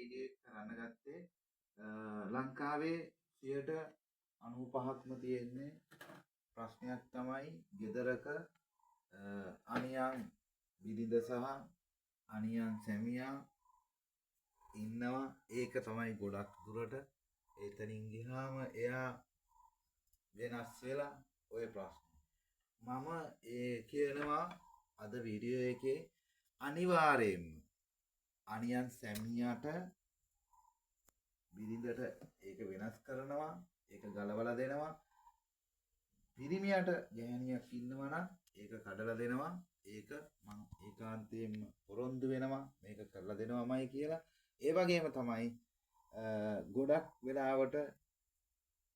Video එක කරන්න ගත්තේ ලංකාවේ 95%ක්ම තියෙන්නේ ප්‍රශ්නයක් තමයි ගෙදරක අනියම් බිරිඳ සහ අනියම් සැමියා ඉන්නවා. ඒක තමයි ගොඩක් දුරට එතනින් ගියාම එයා වෙනස් වෙලා ඔය ප්‍රශ්න. මම ඒ කියනවා අද වීඩියෝ එකේ අනිවාර්යයෙන්ම අනියම් සැමියාට බිරිඳට ඒක වෙනස් කරනවා, ඒක ගලවලා දෙනවා. පිරිමියට ගෑණියක් ඉන්නවා නම් ඒක කඩලා දෙනවා. ඒක මම ඒකාන්තයෙන්ම පොරොන්දු වෙනවා මේක කරලා දෙනවමයි කියලා. ඒ වගේම තමයි ගොඩක් වෙලාවට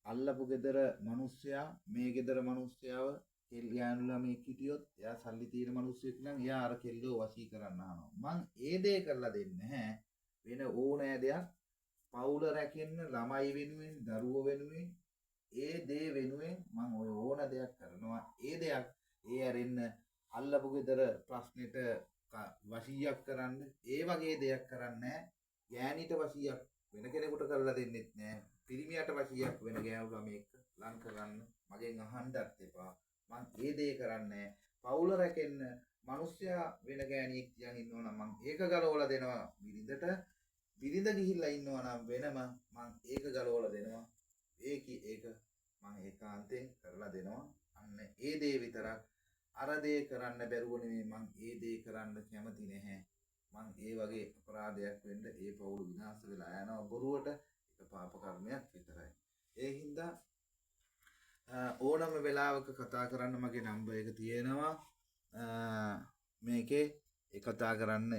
අල්ලපු ගෙදර මිනිස්සයා මේ ගෙදර මිනිස්සයාව කෙල්ගෑනු ළමෙක් හිටියොත් එයා සල්ලි තියෙන මිනිස්සෙක් නම් එයා අර කෙල්ලෝ වශී කරන්න අහනවා. මං ඒ දේ කරලා දෙන්නේ නැහැ. වෙන ඕනෑ දෙයක් පවුල රැකෙන්න ළමයි වෙනුවෙන් දරුවෝ වෙනුවෙන් ඒ දේ වෙනුවෙන් මං ඔය ඕන දෙයක් කරනවා. ඒ දෙයක් ඒ ඇරෙන්න අල්ලපු ගෙදර ප්‍රශ්නෙට වශීයක් කරන්න ඒ වගේ දෙයක් කරන්නේ නැහැ. ගෑණිට වශීයක් වෙන කෙනෙකුට කරලා දෙන්නෙත් නැහැ. පිරිමියට වශීයක් වෙන ගෑනු ළමෙක් ලං කරන්න මගෙන් අහන්නත් එපා. මං ඒ දේ කරන්නේ පවුල රැකෙන්න මිනිස්සයා වෙන ගෑණියෙක් තියන් ඉන්නවා නම් මං ඒක ගලවලා දෙනවා බිරිඳට. බිරිඳ ගිහිල්ලා ඉන්නවා නම් වෙනම මං ඒක ගලවලා දෙනවා. ඒක මං ඒකාන්තයෙන් කරලා දෙනවා. අන්න ඒ දේ විතරක් අර දේ කරන්න බැරුව නෙමෙයි මං ඒ දේ කරන්න කැමති නැහැ. මං ඒ වගේ අපරාධයක් වෙන්න ඒ පවුල විනාශ වෙලා යනවා බොරුවට. ඒක පාප කර්මයක් විතරයි. ඒ හින්දා ඕනම වෙලාවක කතා කරන්න මගේ නම්බර් එක තියෙනවා. මේකේ ඒ කතා කරන්න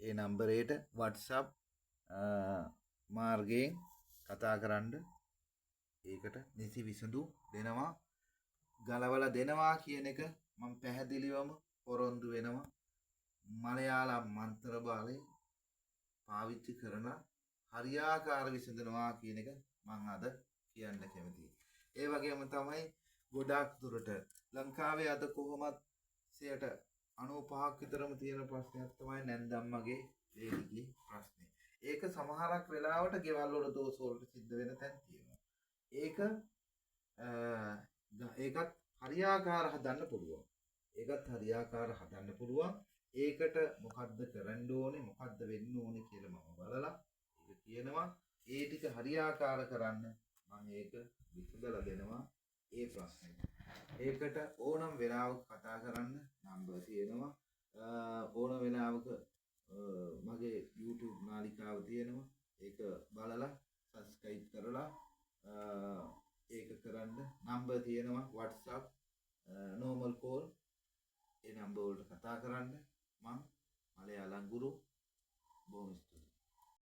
ඒ නම්බරේට WhatsApp මාර්ගයෙන් කතා කරන්න. ඒකට නිසි විසඳුම් දෙනවා. ගලවලා දෙනවා කියන එක මම පැහැදිලිවම පොරොන්දු වෙනවා. මලයාලම් මන්ත්‍ර බලය පාවිච්චි කරලා හරියාකාර විසඳනවා කියන එක මම අද කියන්න කැමතියි. ඒ වගේම තමයි ගොඩාක් දුරට ලංකාවේ අද කොහොමත් 95%ක් විතරම තියෙන ප්‍රශ්නයක් තමයි නැන්දම්මගේ ලේඩිගේ ප්‍රශ්නේ. ඒක සමහරක් වෙලාවට ගෙවල් වල දෝෂ වලට සිද්ධ වෙන තැන් තියෙනවා. ඒකත් හරියාකාර හදන්න පුළුවන්. ඒකට මොකද්ද කරන්න ඕනේ මොකද්ද වෙන්න ඕනේ කියලා මම බලලා ඒක කියනවා. ඒ ටික හරියාකාර කරන්න මම ඒක විසඳලා දෙනවා ඒ ප්‍රශ්නේ. ඒකට ඕනම් වෙලාවක කතා කරන්න නම්බර් තියෙනවා. ඕන වෙලාවක මගේ YouTube නාලිකාව තියෙනවා. ඒක බලලා subscribe කරලා ඒක කරන්න නම්බර් තියෙනවා. WhatsApp normal call ඒ නම්බර් වලට කතා කරන්න. මම මලයාලම් ගුරු බොහොම